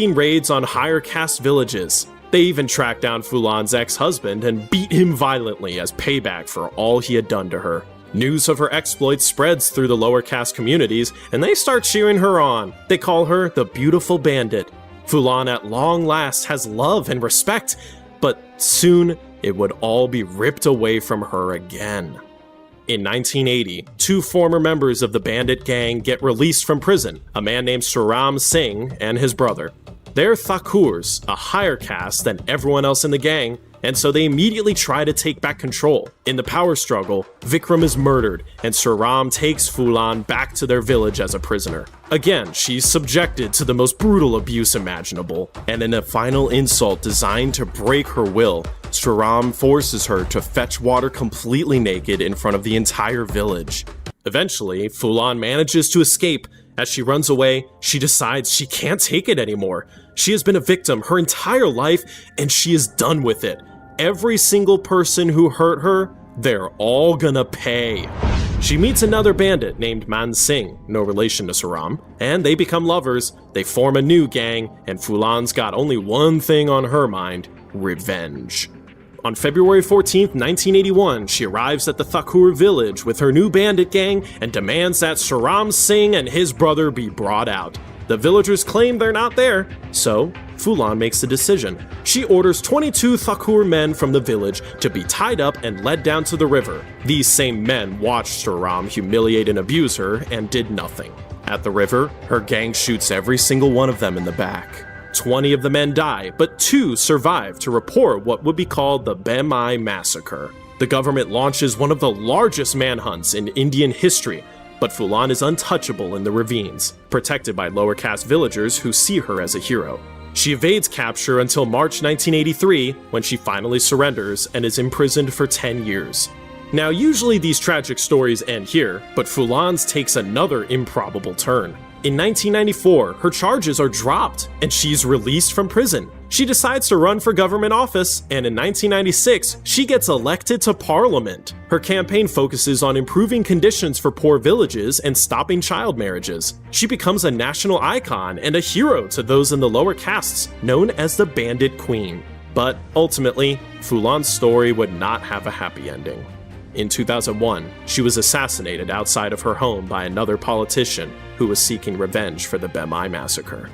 raids on higher caste villages. They even tracked down Fulan's ex-husband and beat him violently as payback for all he had done to her. News of her exploits spreads through the lower caste communities, and they start cheering her on. They call her the Beautiful Bandit. Fulan at long last has love and respect, but soon it would all be ripped away from her again. In 1980, two former members of the bandit gang get released from prison, a man named Suram Singh and his brother. They're Thakurs, a higher caste than everyone else in the gang, and so they immediately try to take back control. In the power struggle, Vikram is murdered, and Suram takes Fulan back to their village as a prisoner. Again, she's subjected to the most brutal abuse imaginable, and in a final insult designed to break her will, Suram forces her to fetch water completely naked in front of the entire village. Eventually, Fulan manages to escape. As she runs away, she decides she can't take it anymore. She has been a victim her entire life, and she is done with it. Every single person who hurt her, they're all gonna pay. She meets another bandit named Man Singh, no relation to Suram, and they become lovers. They form a new gang, and Fulan's got only one thing on her mind: revenge. On February 14, 1981, she arrives at the Thakur village with her new bandit gang and demands that Suram Singh and his brother be brought out. The villagers claim they're not there, so Fulan makes a decision. She orders 22 Thakur men from the village to be tied up and led down to the river. These same men watched Suram humiliate and abuse her and did nothing. At the river, her gang shoots every single one of them in the back. 20 of the men die, but 2 survive to report what would be called the Bemai Massacre. The government launches one of the largest manhunts in Indian history, but Fulan is untouchable in the ravines, protected by lower caste villagers who see her as a hero. She evades capture until March 1983, when she finally surrenders and is imprisoned for 10 years. Now, usually these tragic stories end here, but Fulan's takes another improbable turn. In 1994, her charges are dropped, and she's released from prison. She decides to run for government office, and in 1996, she gets elected to parliament. Her campaign focuses on improving conditions for poor villages and stopping child marriages. She becomes a national icon and a hero to those in the lower castes, known as the Bandit Queen. But ultimately, Fulan's story would not have a happy ending. In 2001, she was assassinated outside of her home by another politician who was seeking revenge for the Bemai Massacre.